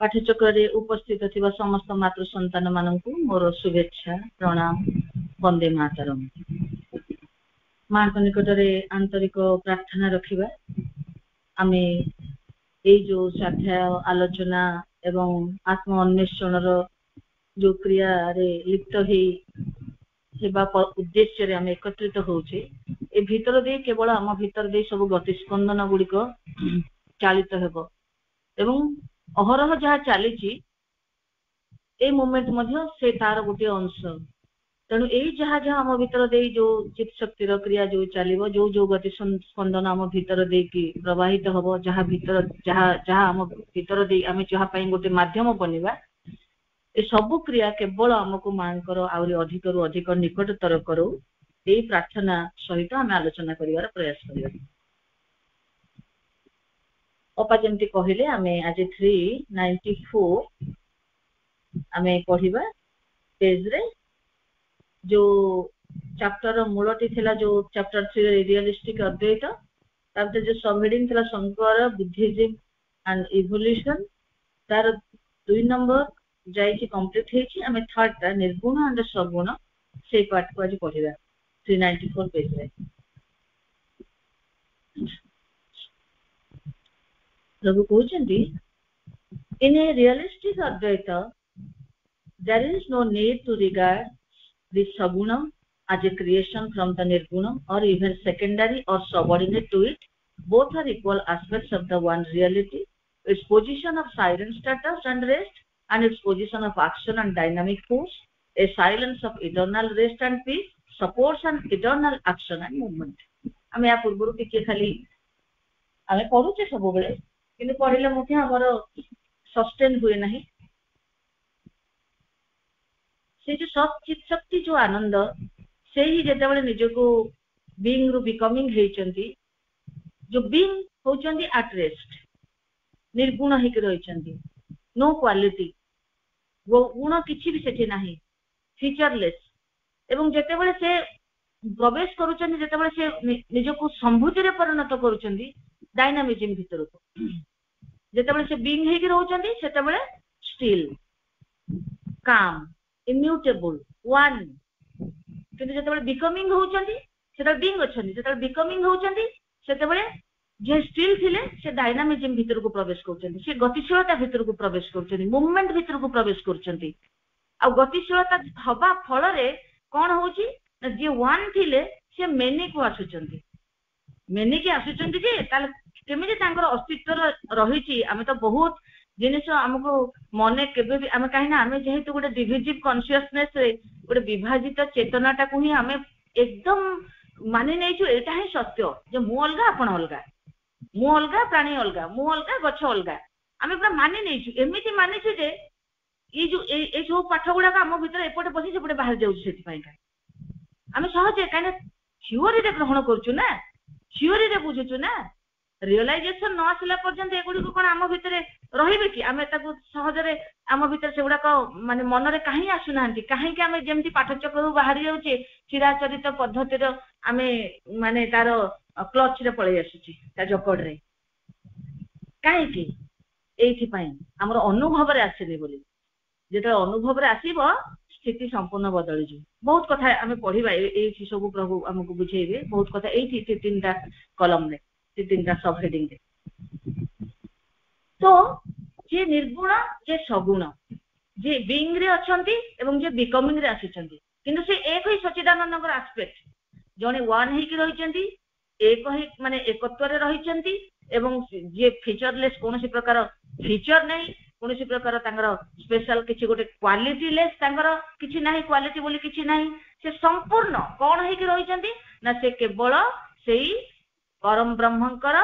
पाठ्यचक्र उपस्थित थिबा समस्त मातृ संतान मानकु मोर शुभेच्छा प्रणाम वंदे मातरम। माँ को निकट में आंतरिक प्रार्थना रखिबा। आमे ए जो स्वाध्याय आलोचना एवं आत्म अन्वेषण जो क्रिया रे लिप्त हेबा उद्देश्य रे आमे एकत्रित होउछे। ए भीतर दे केवल आम भीतर दे सब गतिस्पंदन गुड़िक चालित हेबो एवं अहरह जहाँ चली ए मोमेंट मध्य से तार गोटे अंश। तेणु यही जहाँ जहाँ आम भीतर दे जो चित शक्ति क्रिया जो चलो जो जो गति स्पंदन आम भीतर दे कि प्रवाहित हम जहाँ भीतर जहाँ जहाँ आम भीतर दे आम जहाँ गोटे माध्यम बनवा ए सबु क्रिया केवल आमको मांकर आहरी अधिक रु अधिक निकटतर करू यही प्रार्थना सहित आम आलोचना कर प्रयास करिया। अपा जमती कहले आमे आज 394 आमे पढ़िबा पेज रे जो चैप्टर मूलटी थिला जो चैप्टर 3 रियलिस्टिक अद्वैत तार जो सबहेडिंग थिला शंकर बुद्धिज्म एंड इवोल्यूशन तार 2 नंबर जाई कंप्लीट हेची। आमे थर्ड ता निर्गुण एंड सगुण से पार्ट को आज पढ़िबा 394 पेज रे। प्रभु कहते in a realistic Advaita there is no need to regard the Sagunam as a creation from the Nirgunam or even secondary or subordinate to it. Both are equal aspects of the one reality. Its position of silent status and rest and its position of action and dynamic force, a silence of eternal rest and peace supports an eternal action and movement. आमे या पूर्व टिके खाली आमे पढुचे सब बेले किंतु पढ़िले मध्य हमर सस्टेन हुए नहीं। से जो सचित शक्ति जो आनंद से ही जेते बेले निज को बीइंग रु बिकमिंग हेचंती जो बीइंग होचंती एट रेस्ट निर्गुण हिक रहिचंती नो क्वालिटी वो गुण किछि भी सेठी नाही फीचरलेस एवं जेते बेले से प्रवेश करूचंती जेते बेले से निज को संभूति रे परिणत करूचंती डायनामिज्म भीतर को जेते बेले से बीइंग हेक रहउचंती सेते बेले स्टिल काम इम्यूटेबल वन किंतु जेते बेले बिकमिंग होउचंती सेते बीइंग अछंती जेते बिकमिंग होउचंती सेते बेले जे स्टिल थिले से डायनामिज्म भीतर को प्रवेश करउचंती से गतिशीलता भीतर को प्रवेश करउचंती मूवमेंट भीतर को प्रवेश करउचंती आ गतिशीलता हबा फल रे कोन होउची जे वन थिले से मेनी को आसुचंती मेनी के आसुचंती जे ताल केमिति तांकर अस्तित्व रहिची आमे तो बहुत जिनिस हमको मने केबे भी आमे काहे ना आमे जेहेतु गोटे डिविजिव कॉन्शियसनेस रे गोटे विभाजित चेतनाटा को ही आमे एकदम मानि नैछु एटा ही सत्य जे मु अलगा आपण अलगा मु अलगा प्राणी अलगा मु अलगा गछ अलगा आमे पूरा मानि नैछु एमिति मानिछु जे ई जो ए जो पाठ गुडा हम भीतर एपटे बसी सेपटे बाहर जाउछु सेति पई का आमे सहजे काहे ना थ्योरी रे ग्रहण करछु ना थ्योरी रे बुझुछु ना रियलाइजेशन न आसला पर्यंत एगुडी को कोन आम भीतर रहिबे कि आमे ताको सहजरे आम भीतर सेगुडा को माने मन रे काहे आसु नांती काहे कि आमे जेमति पाठचक्र बाहर जाउचे चिराचरित पद्धति रो आमे माने तार क्लच रे पळै आसुची ता जकड़ रे काहे कि एथि पई हमर अनुभव रे आसेनी बोली जेते अनुभव रे आसीबो स्थिति संपूर्ण बदली जी। बहुत कथा आमे पढिबा एथि सब प्रभु हमकु बुझेइबे बहुत कथा एथि तीनटा कलम रे तीनटा सब हेडिंग रे। तो जे निर्गुण जे सगुण जे बीइंग रे अछंती एवं जे बिकमिंग रे आछंती किंतु से एक ही सच्चिदानंदकर एस्पेक्ट जने वन ही कि रहिचंती एक ही माने एकत्व रे रहिचंती एवं जे फीचरलेस कोनोसी प्रकार फीचर नै कोनोसी प्रकार तांगर स्पेशल किछि गोटे क्वालिटी लेस तांगर किछि नाही क्वालिटी बोली किछि नाही से संपूर्ण कोन ही कि रहिचंती ना से केवल सेही परम ब्रह्मंकर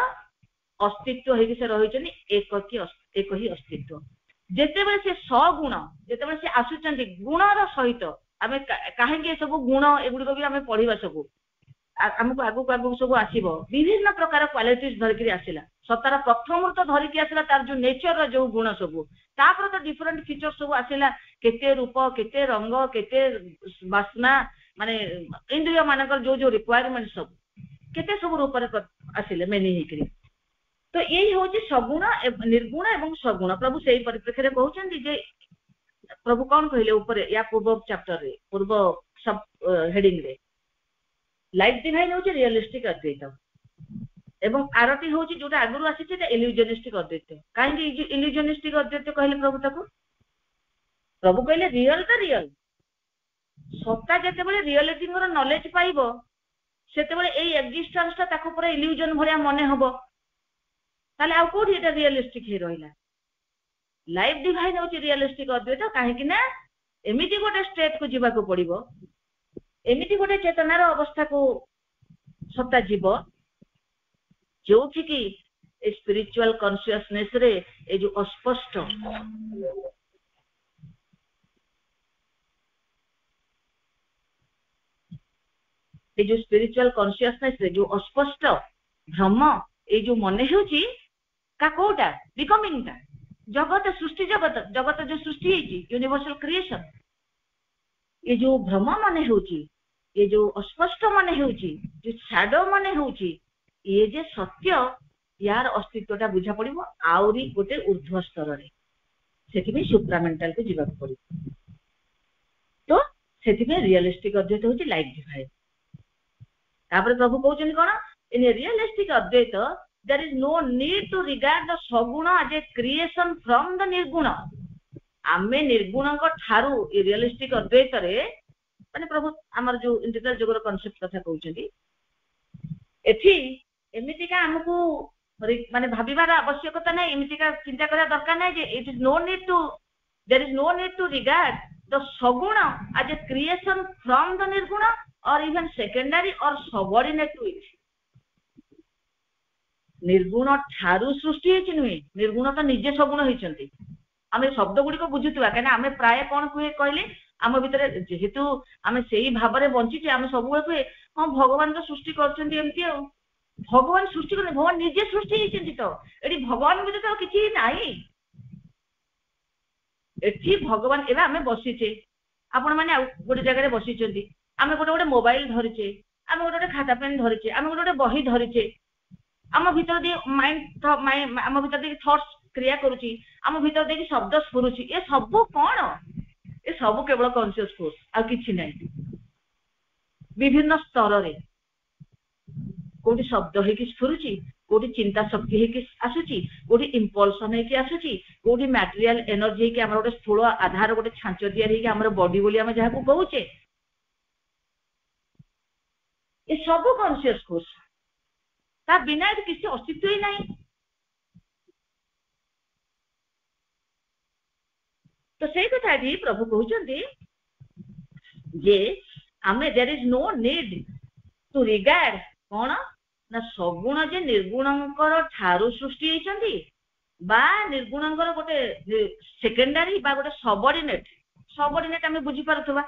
अस्तित्व हेकि से रहिचनी एक ही अस्तित्व जेते बेले से सगुण जेते बेले से आसुचंती गुणर सहित आमे काहे के सब गुण एगुडी को भी आमे पढिबा सब हमको आगु सब आसीबो विभिन्न प्रकार क्वालिटीज धर के आसीला सतार प्रथम तो धर के आसीला तार जो नेचर जो गुण सब तापर तो डिफरेंट फीचर सब आसीला केते रूप केते रंग केते वासना माने इंद्रिय मानकर जो जो रिक्वायरमेंट सब केते सब रूप रे आसीले मेनी हेकरी तो यही होची सगुण निर्गुण एवं सगुण प्रभु सेही परिप्रेक्षी रे कहउछन्ती जे प्रभु कौन कहले ऊपर या पूर्व चैप्टर रे पूर्व सब हेडिंग रे लाइफ डिवाइन होची रियलिस्टिक अद्वैत एवं आरती होची जोटा आगुरु आसीचे ते इल्यूजनिस्टिक अद्वैत काहे कि इल्यूजनिस्टिक अद्वैत कहले प्रभु ताको प्रभु कहले रियल तो रियल सत्ता जेतेबेले रियलिटी मोर नॉलेज पाइबो सेतेबेले एई एक्जिस्टेंस ता ताको पूरा इल्यूजन भलिया मने हबो ताले आ कोठी एटा रियलिस्टिक हे रहिला लाइफ डिवाइन होची रियलिस्टिक अद्वैत काहे कि ना एमिति गोटे स्टेट को जीवा को पड़िबो एमिति गोटे चेतनार अवस्था को सत्ता जीव जो कि स्पिरिचुअल कॉन्शियसनेस रे ए जो अस्पष्ट ए जो स्पिरिचुअल कॉन्शियसनेस रे जो अस्पष्ट भ्रम ए जो मने होची का कोटा बिकमिंग ता जगत सृष्टि जगत जगत जो सृष्टि है यूनिवर्सल क्रिएशन ये जो भ्रम माने होची ये जो अस्पष्ट माने होची जो शैडो माने होची ये जे सत्य यार अस्तित्वटा बुझा पड़िबो आउरी गोटे ऊर्ध्व स्तर रे सेति में सुप्रामेंटल को जीवा पड़िबो तो सेति में रियलिस्टिक अद्वैत होची लाइफ डिवाइन तापर प्रभु कहउछन कोन इन realistic Advaita there is no need to regard the saguna as a creation from the nirguna आमे निर्गुण को ठारू रियलिस्टिक अद्वैत रे माने प्रभु हमर जो इंटीग्रल जोगर कांसेप्ट कथा कहउछंती एठी एमितिका हमकु माने भाबिबार आवश्यकता नै एमितिका चिंता करा दरकार नै जे it is no need to there is no need to regard the saguna as a creation from the nirguna or even secondary or subordinate to it निर्गुण ठारू सृष्टि हेछि नुहे निर्गुण तो निजे सगुण हेछंती आमे शब्द गुडी को बुझुतबा कना आमे प्राय कोन कुए कहले आम भितरे जेहेतु आमे सेही भाबरे बंची जे आमे सब कुए हां भगवान तो सृष्टि करछंती एमती आ भगवान सृष्टि करने भगवान निजे सृष्टि हेछंती तो एडी भगवान भितर तो किछि नाही एठी भगवान एबा आमे बसिचे आपण माने गोटे जगह रे बसिचंती आमे गोटे गोटे मोबाइल धरिचे आमे गोटे गोटे खाता पेन धरिचे आमे गोटे गोटे बही धरिचे आम भीतर दे माइंड आम भीतर दे थॉट्स क्रिया करूची आम भीतर दे शब्द स्फुरुची ये सब कौन ये सब केवल कॉन्शियस फोर्स आ किछि नै विभिन्न स्तर रे कोठी शब्द हे कि स्फुरुची कोठी चिंता शक्ति हे कि आसुची कोठी इंपल्सन हे कि आसुची कोठी मटेरियल एनर्जी हे कि हमर गोटे स्थूल आधार गोटे छांच दिया हे कि हमर बॉडी बोली हम जहा को कहूचे ये सब कॉन्शियस फोर्स ता बिना किसी अस्तित्व ही नहीं तो से कथा भी प्रभु कहउचंती जे हमें there is no need to regard कोन ना सगुण जे निर्गुणंकर ठारू सृष्टि हेचंती बा निर्गुणंकर गोटे सेकेंडरी बा गोटे सबऑर्डिनेट हमें बुझी पारुथबा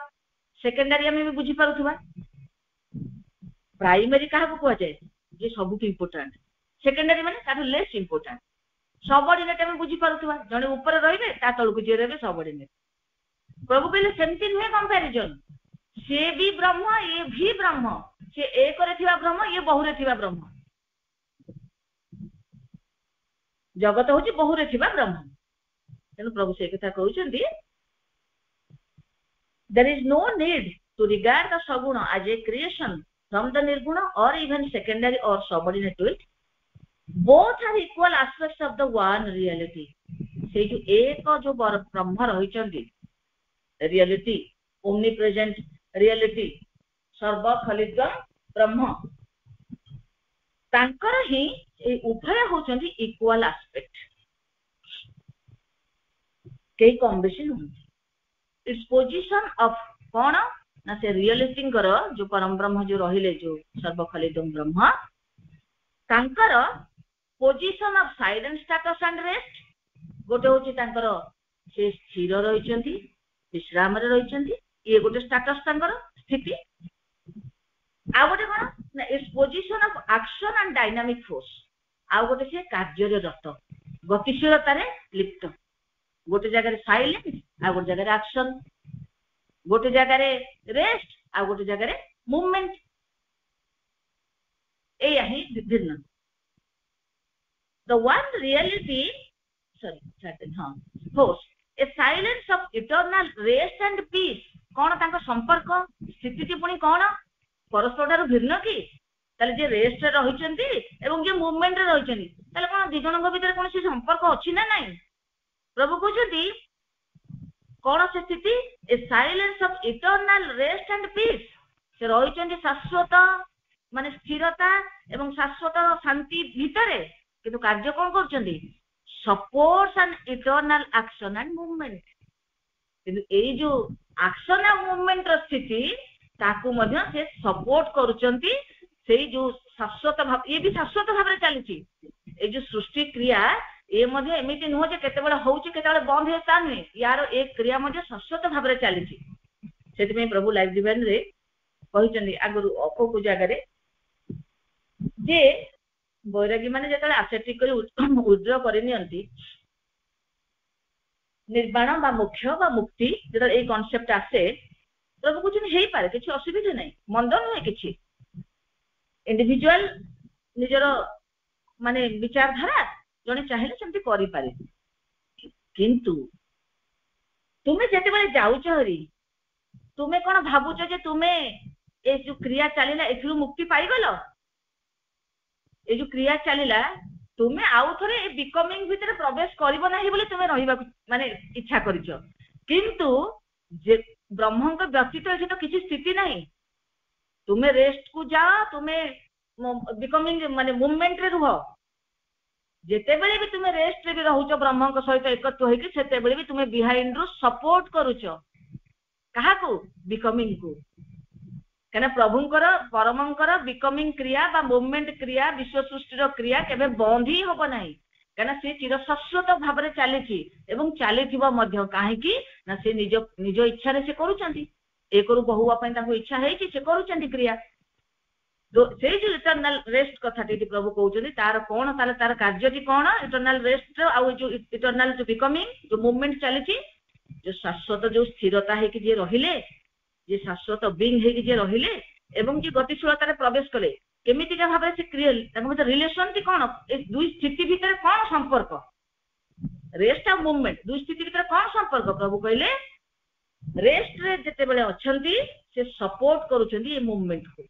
सेकेंडरी हमें भी बुझी पारुथबा प्राइमरी काहा को कहै जाय जे सबुठ इंपोर्टेंट सेकेंडरी माने ताठू लेस इंपोर्टेंट सबऑर्डिनेट हम बुझी पारुथबा जने ऊपर रहिबे ता तळकु जे रहबे सबऑर्डिनेट प्रभु कहले सेमति नुहे कंपैरिजन से भी ब्रह्म ये भी ब्रह्म से एक रे थिबा ब्रह्म ये बहु रे थिबा ब्रह्म जगत होची बहु रे थिबा ब्रह्म तेनु प्रभु से कथा कहउचंदी there is no need to regard the saguna as a creation from the nirguna or even secondary or subordinate to it both are equal aspects of the one reality से जो एक जो ब्रह्म रहिचंदी रियलिटी omnipresent reality सर्व खलित ब्रह्म तांकर ही ए उभय होचंदी equal aspect के combination होती it's position of cone ना से रियलिटी कर जो परम ब्रह्म जो रहिले जो सर्व खलित ब्रह्म तांकर position of silent status and rest गोटे होची तांकर से स्थिर रहिचंती विश्राम रे रहिचंती ये गोटे स्टेटस तांकर स्थिति आ गोटे कोन ना its position of action and dynamic force आ गोटे से कार्य रे रत गतिशीलता रे लिप्त गोटे जगह रे साइलेंट आ गोटे जगह रे एक्शन गोटे जगह रे रेस्ट आ गोटे जगह रे मूवमेंट ए यही भिन्न the one reality, sorry, force, a silence of eternal rest and peace. कौन तांको संपर्क स्थिति पुणी कौन परस्पर ठारू भिन्न कि ताले जे रेस्ट रे रहिचंती एवं जे मूवमेंट रे रहिचंती ताले कोन दि जनक भीतर कोन से संपर्क अछि ना नाही प्रभु कहउछंती कौन से स्थिति a silence of eternal rest and peace से रहिचंती शाश्वत माने स्थिरता एवं शाश्वत शांति भितरे किंतु कार्य कोन करचंती supports and eternal action and movement किंतु एई जो एक्शन एंड मूवमेंट रो स्थिति ताकू मध्य से सपोर्ट करूचंती सेई जो शाश्वत भाव ये भी शाश्वत भाव रे चलीची ए जो सृष्टि क्रिया ये मध्य एमिति नुह जे केते बेला होउची केते बेला बंद हेता नै यार एक क्रिया मध्य शाश्वत भाव रे चलीची सेति में प्रभु लाइफ डिवाइन रे कहिचंदी आगरु अको को जागा रे जे बैरागी माने जेतले आसेटिक करी उद्र करि नियंती निर्वाण बा मोक्ष बा मुक्ति जेतले ए कांसेप्ट आसे प्रभु कुछ हेई पारे किछि असुविधा नै मंद नै किछि इंडिविजुअल निजर माने विचारधारा जने चाहिले सेमति करि पारे किंतु तुमे जेते बेले जाउछ हरी तुमे कोन भाबुछ जे तुमे ए जो क्रिया चलीला एथु मुक्ति पाई गलो ए जो क्रिया चलीला तुमे आउ थरे ए बिकमिंग भीतर प्रवेश करिवो नाही बोले तुमे रहिबा माने इच्छा करिछ किंतु जे ब्रह्मं को व्यक्तित्व एठी तो किछि स्थिति नाही तुमे रेस्ट को जा तुमे बिकमिंग माने मूवमेंट रे रुह जेते बेले भी तुमे रेस्ट रे भी रहउछ ब्रह्मं को सहित एकत्व होई कि सेते बेले भी तुमे बिहाइंड रु सपोर्ट करूछ कहा को बिकमिंग को कने प्रभुंकर परमंकर बिकमिंग क्रिया बा मूवमेंट क्रिया विश्व सृष्टि क्रिया केबे बंद ही होबो नाही कने से चिर शाश्वत भाव रे चलीची एवं चलीथिबो मध्य काहे कि ना से निज इच्छा रे से करूचंती एकरु बहुवा पय ताको इच्छा हेई कि से करूचंती क्रिया तो से जो इटर्नल रेस्ट कथाटी प्रभु कहउचंती तार कोन तार कार्यटी कोन इटर्नल रेस्ट आ जो इटर्नल जो बिकमिंग जो मूवमेंट चलीची जो शाश्वत जो स्थिरता है कि जे रहिले जे शाश्वत बीइंग है कि जे रहिले एवं जे गतिशीलता रे प्रवेश कले केमिति का भाबे से क्रिएल ताको मते रिलेशन ती कोन ए दुई स्थिति भीतर कोन संपर्क रेस्ट आ मूवमेंट दुई स्थिति भीतर कोन संपर्क प्रभु कहले रेस्ट रे जते बेले अछंती से सपोर्ट करूचंती ए मूवमेंट को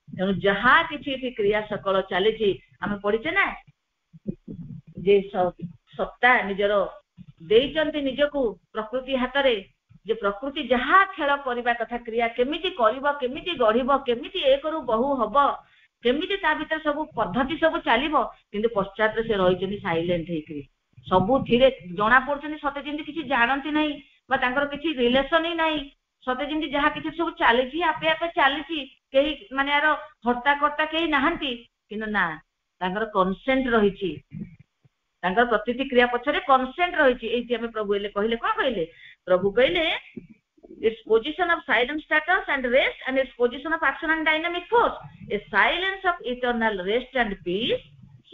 तेणु जहा किछि क्रिया सकल चलीची आमे पढिचे ना जे सत्ता निजरो देइचंती निजको प्रकृति हातरे जे प्रकृति जहा खेल करबा कथा क्रिया केमिति करबो केमिति गढिबो केमिति एकरु बहु हबो केमिति ता भीतर सब पद्धति सब चलीबो किंतु पश्चात से रहिचंती साइलेंट हेकरी सबु थिरे जणा पड़चंती सते जिंदि किछि जानंती नै बा तांकर किछि रिलेशन ही नै सते जिंदि जहा किछि सब चलीची आपे आपे चलीची केही माने यार हर्ता कर्ता केही नाहंती किंतु ना तांकर कंसेंट रहिची तांकर प्रतिति क्रिया पछरे कंसेंट रहिची एति हमें प्रभु एले कहिले कोन कहिले प्रभु कहले its position of silent status and rest and its position of action and dynamic force a silence of eternal rest and peace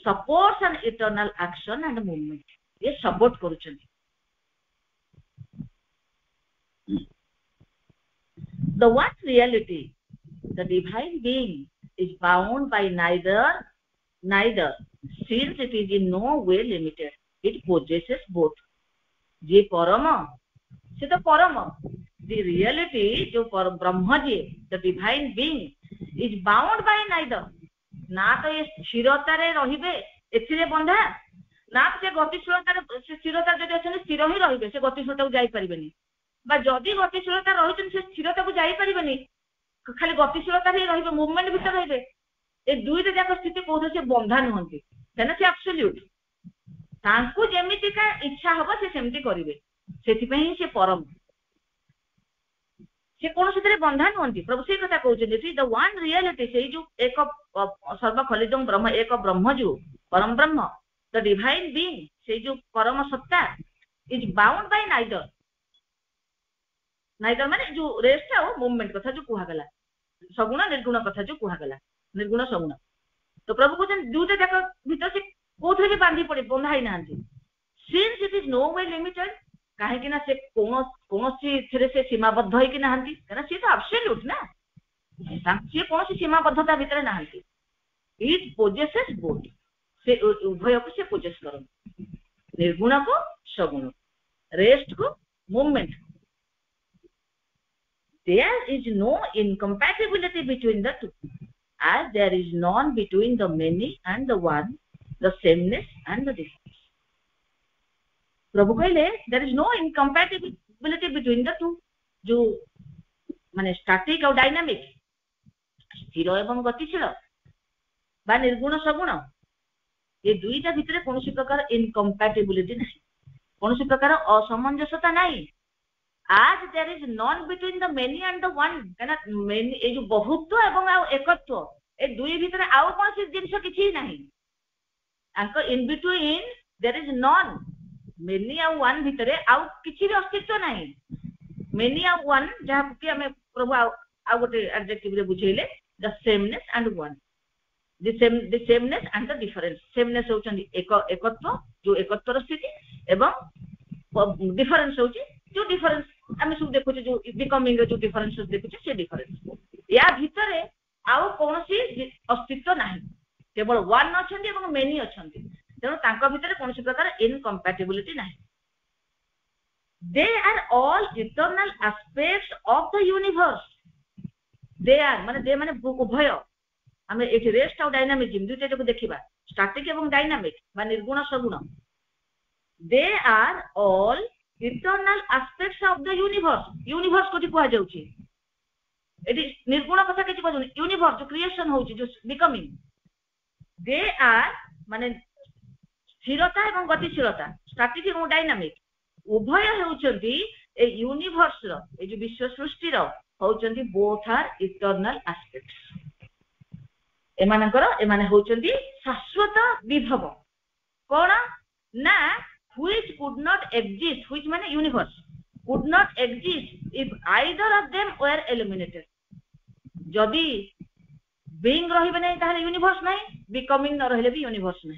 supports an eternal action and movement ये support करूचंती the one reality the divine being is bound by neither since it is in no way limited it possesses both जे परम से तो परम the reality जो ब्रह्म जी the divine being is bound by neither ना तो ये स्थिरता रे रहिबे एथिरे बंधा ना से गतिशीलता रे स्थिरता जदि अछन स्थिर ही रहिबे से गतिशीलता को जाई परिबेनी बा जदि गतिशीलता रहिचन से स्थिरता को जाई परिबेनी खाली गतिशीलता रे रहिबे मूवमेंट भीतर रहिबे ए दुई रे जाक स्थिति कोथो से बंधा नहंती तेना से एब्सोल्यूट तांको जेमिति का इच्छा हबो से सेमति करिवे सेति पई से परम से कोन सेतरे बंधा नहंती प्रभु से कथा कहउछन द वन रियलिटी से जो एक सर्व खलिदं ब्रह्म एक ब्रह्म जो परम ब्रह्म द डिवाइन बीइंग से जो परम सत्ता इज बाउंड बाय नाइदर माने जो रेस्ट आ मूवमेंट कथा जो कुहा गला सगुण निर्गुण कथा जो कुहा गला निर्गुण सगुण तो प्रभु कहउछन दुटा जाक भीतर से कोथरे भी बांधी पड़े बंधा ही नांती since it is no way limited काहे कि ना से कोनोसी थरे से सीमाबद्ध होई कि नांती कना से तो एब्सोल्यूट ना से कोनोसी सीमाबद्धता भीतर नांती इट पोजेसेस बोथ से उभय को से पोजेस करन निर्गुण को सगुण रेस्ट को movement there is no incompatibility between the two as there is none between the many and the one the sameness and the difference प्रभु कहले there is no incompatibility between the two जो माने static और dynamic स्थिर एवं गतिशील बा निर्गुण सगुण ये दुईटा भितर कोनोसी प्रकार इनकम्पैटिबिलिटी नहीं कोनोसी प्रकार असमंजसता नहीं as there is none between the many and the one कना many ए जो बहुत्व एवं एकत्व ए दुई भितर आउ कोनोसी जिंस किछि नहीं अंक in between there is none many और one भितर आउ किछि भी अस्तित्व नहीं many और one जहा कि हमें प्रभु आ गोटे एडजेक्टिव रे बुझेले the sameness and one the sameness and the difference sameness होचंदी एकत्व जो एकत्वर स्थिति एवं डिफरेंस होची जो डिफरेंस आमे सब देखु जो बिकमिंग रे जो डिफरेंसेस देखु से डिफरेंस या भितरे आउ कोनोसी अस्तित्व नाही केवल वन अछंती एवं मेनी अछंती तेनो तांको भितरे कोनोसी प्रकार इनकम्पैटिबिलिटी नाही they are all eternal aspects of the universe they are माने उभय हमें एठी रेस्ट और डायनामिज्म दुईटा को देखिबा स्टैटिक एवं डायनामिक बा निर्गुण सगुण they are all internal aspects of the universe को कहा जाउची एटी निर्गुण कथा के कहजो यूनिवर्स जो क्रिएशन होची जो बिकमिंग दे आर माने स्थिरता एवं गतिशीलता स्टैटिक एवं डायनामिक उभय होचंती ए यूनिवर्स रो ए जो विश्व सृष्टि रो होचंती बोथ आर इटर्नल एस्पेक्ट्स एमाने होचंती शाश्वत विभव कोन ना which could not exist which mean universe could not exist if either of them were eliminated जदि being रहिबे नै ताले यूनिवर्स नै becoming न रहले भी यूनिवर्स नै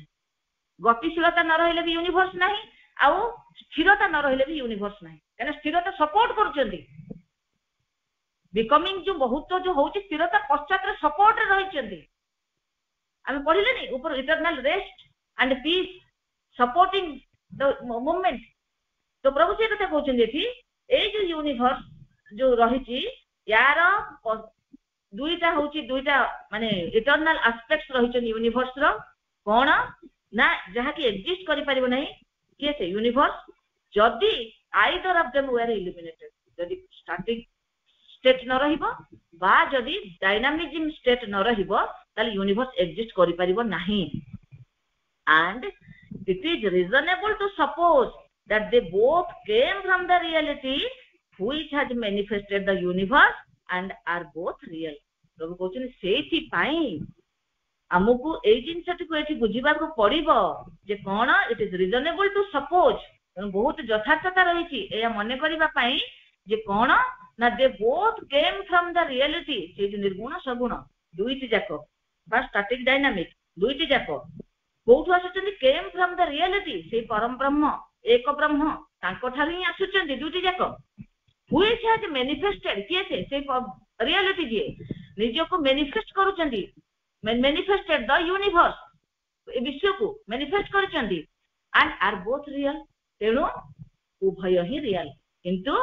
गतिशीलता न रहले भी यूनिवर्स नै आउ स्थिरता न रहले भी यूनिवर्स नै काने स्थिरता सपोर्ट करचंदी becoming जो बहुत जो होची स्थिरता पश्चात रे सपोर्ट रे रहिचंदी हम पढिले नै ऊपर eternal rest and peace supporting the movement तो प्रभु से कथा कहउछन थी ए जो यूनिवर्स जो रहिची यार दुईटा माने इटर्नल एस्पेक्ट्स रहिचन यूनिवर्स रो कोन ना जहा कि एग्जिस्ट करि परिबो नै के से यूनिवर्स जदी either of them were eliminated जदी स्टैटिक स्टेट न रहिबो बा जदी डायनामिज्म स्टेट न रहिबो ताले यूनिवर्स एग्जिस्ट करि परिबो नाही and it is reasonable to suppose that they both came from the reality which has manifested the universe and are both real प्रभु कहउछन सेठी पाई हमकु ए जिंसटी को एठी बुझिबा को पड़िबो जे कोन it is reasonable to suppose बहुत यथार्थता रहिछि ए मने करिबा पाई जे कोन ना they both came from the reality से जो निर्गुण सगुण दुईटी जाको बा स्टैटिक डायनामिक दुईटी जाको कोठु आसुचंदी केम फ्रॉम द रियलिटी से परम ब्रह्म एक ब्रह्म तांको ठारी ही आसुचंदी दुईटी जाको व्हिच हैज मैनिफेस्टेड के से रियलिटी जे निजो को मैनिफेस्ट करूचंदी मैनिफेस्टेड द यूनिवर्स ए विश्व को मैनिफेस्ट करूचंदी एंड आर बोथ रियल तेनो उभय ही रियल किंतु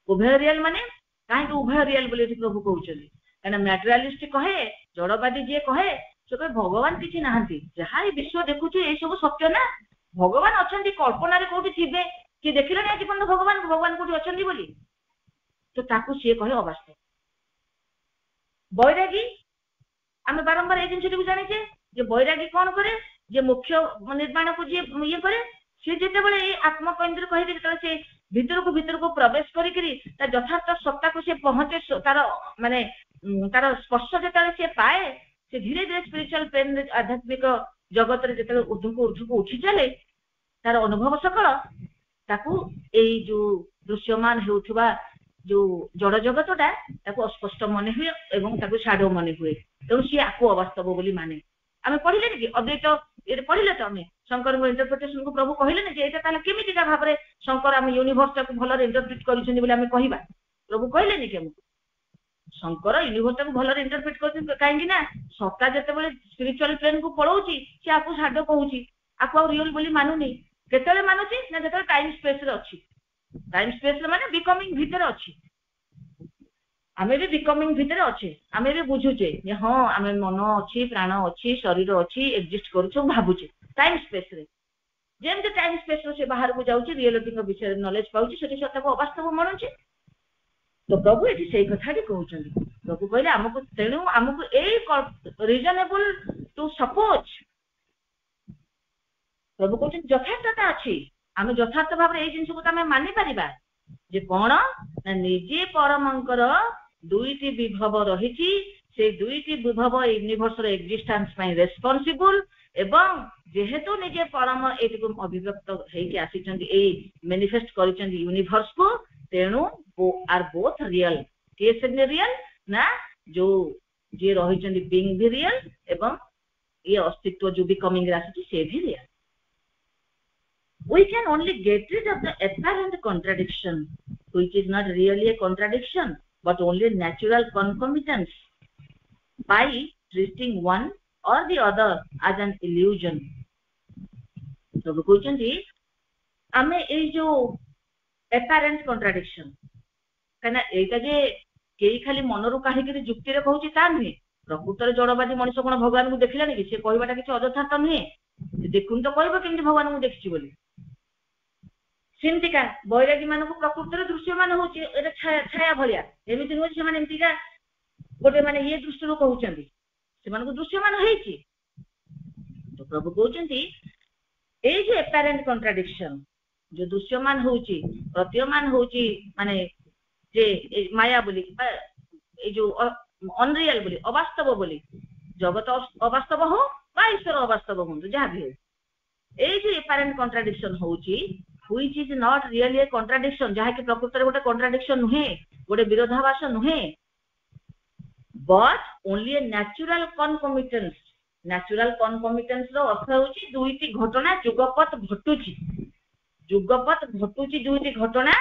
उभय रियल माने काहे उभय रियल बोले प्रभु कहउचंदी काना मैटेरियलिस्ट कहे जड़वादी जे कहे से कहे भगवान किछि नाहंती जहा ए विश्व देखुछु ए सब सत्य ना भगवान अछंती कल्पना रे कोठी थिबे कि देखिले नै जीवन भगवान कोठी अछंती बोली तो ताकू से कहे अवास्तव बैरागी आमे बारंबार ए जिंसटी जानि छे जे बैरागी कोन करे जे मुख्य निर्माण को जे ये करे से जेते बेले ए आत्मकेंद्र कहि दे से भीतर को प्रवेश करी करी ता यथार्थ सत्ता को से पहुंचे तार माने तार स्पर्श जेते से पाए से धीरे धीरे स्पिरिचुअल पेन आध्यात्मिक जगत रे जेते ऊर्ध्व को उठी चले तार अनुभव सकल ताकू ए जो दृश्यमान हेउथबा जो जड़ जगतटा ताकू अस्पष्ट मन हुए एवं ताकू शैडो मन हुए तेणु सी आको अवास्तव बोली माने आमे पढ़िले कि अद्वैत ये पढ़िले तो आमे शंकर को इंटरप्रिटेशन को प्रभु कहिले ने जे एटा ताला केमिति का भाबरे शंकर आमे यूनिवर्स को भलो इंटरप्रिट करिसेनि बोली आमे कहिबा प्रभु कहिले नि केमु शंकर यूनिवर्स को भल इंटरप्रेट कर कहीं ना सत्ता जिते स्पिरिचुअल प्लेन को पलाऊँगी सी आपको साड कहूँ आपको रियल बोली मानुनी केतले मानुची ना जो टाइम स्पेस रे अच्छी टाइम स्पेस रे माने बिकमिंग भितर अच्छी आमे भी बिकमिंग भितर अच्छे आमे भी बुझुचे हाँ आमे मन अच्छी प्राण अच्छी शरीर अच्छी एक्जिस्ट करूछु भाबुचे टाइम स्पेस रे जेमते टाइम स्पेस रो से बाहर को जाउची रियलिटी को विषय नॉलेज पाउची सेठी सत्ता को अवास्तव मानुची तो प्रभु एठी सेही कथाटी कहउचंदी प्रभु कहले हमको तेणु हमको ए रीजनेबल टू सपोज प्रभु कहउचन यथार्थता अछि आमे यथार्थ भाव ए जिंस को आमे मानि परिबा जे कोन ना निजे परमंकर दुईटी विभव रहिची से दुईटी विभव यूनिवर्स रो एक्जिस्टेंस पई रेस्पोंसिबल एवं जेहेतु निजे परम एटिको अभिव्यक्त हेकि आसीचंदी ए मैनिफेस्ट करिचंदी यूनिवर्स को तेणु are both real case real ना जो जे रहिचंदी बीइंग भी रियल एवं ये अस्तित्व जो बिकमिंग रासिटी से भी real we can only get rid of the apparent contradiction which is not really a contradiction but only natural concomitance by treating one or the other as an illusion तो कहउछन जी हमें ए जो apparent contradiction कना एटा जे केई खाली मनरु काहे के जुक्ति रे कहउची ता नहीं प्रकृतर जड़वादी मनुष्य कोन भगवान को देखिलानी कि से कहबाटा किछ अयथार्थ नहीं देखुन तो कहबो केमति भगवान को देखछि बोली सेमतिका बैरागी मान को प्रकृतिर दृश्यमान होची एटा छाया भलिया एमिति होची माने एमतिका गोटे माने ये दृष्टि रो कहउचंदी से मान को दृश्यमान हेची तो प्रभु कहउचंदी ए जे apparent contradiction जो दृश्यमान होची प्रतीयमान होची माने जे माया बोली ए जो अनरियल बोली अवास्तव बोली जगत अवास्तव हो बा ईश्वर अवास्तव हो तो जहा भी हो ए जे apparent contradiction होची which is not really a contradiction जहा कि प्रकृति रे गोटे contradiction नुहे गोटे विरोधाभास नुहे but only a natural concomitance रो अर्थ होची दुईटी घटना जुगपत घटुची दुईटी घटना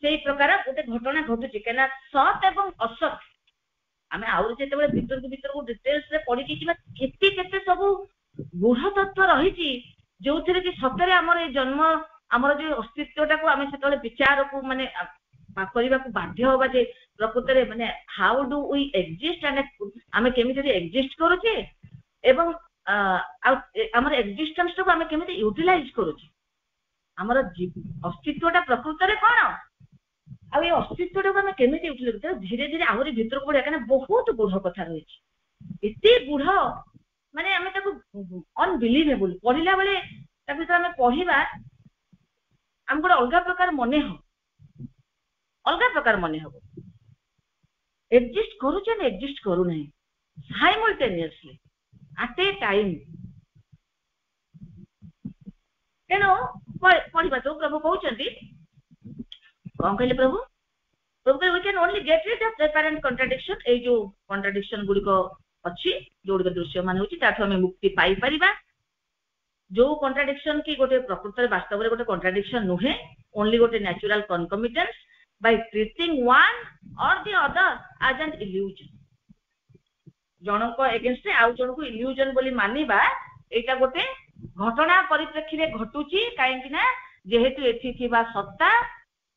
सेही प्रकार गोटे घटना घटुची केना सत एवं असत आमे आउर जेते बेले भीतर को डिटेल्स रे पढि कि केते केते सब गुढ़ तत्व रहिची जोथिरे कि सतरे हमर ए जन्म हमर जो अस्तित्वटा को आमे सेतले विचार को माने करबा को बाध्य होबा जे प्रकृति रे माने how do we exist and आमे केमिति एक्जिस्ट करूचे एवं हमर एक्जिस्टेंस को आमे केमिति यूटिलाइज करूचे हमर अस्तित्वटा प्रकृति रे कोन आ ए अस्तित्वटा को आमे केमिति यूटिलाइज करू धीरे धीरे आहुरी भीतर को पड़िया कने बहुत गुढ़ कथा रहिछि एते गुढ़ माने आमे ताको अनबिलीवेबल पढिला बेले ताको तो आमे पढिबा हम गोटे अलग प्रकार मने हो एक्जिस्ट करूचे ना एक्जिस्ट करू नहीं साइमल्टेनियसली एट ए टाइम तेणु पढ़ा तो प्रभु कहते कौन कहले प्रभु we can only get rid of the apparent contradiction ए जो कॉन्ट्राडिक्शन गुडी को अछि जो गुडी दृश्यमान होची ताठो हमें मुक्ति पाई परिबा जो कॉन्ट्राडिक्शन की गोटे प्रकृति वास्तव रे गोटे कॉन्ट्राडिक्शन नुहे ओनली गोटे natural concomitance by treating one or the other as an illusion जन को अगेंस्ट आउ जन को इल्यूजन बोली मानिबा एटा गोटे घटना परिप्रेक्षी रे घटुची काहेकि ना जेहेतु एथि थिबा सत्ता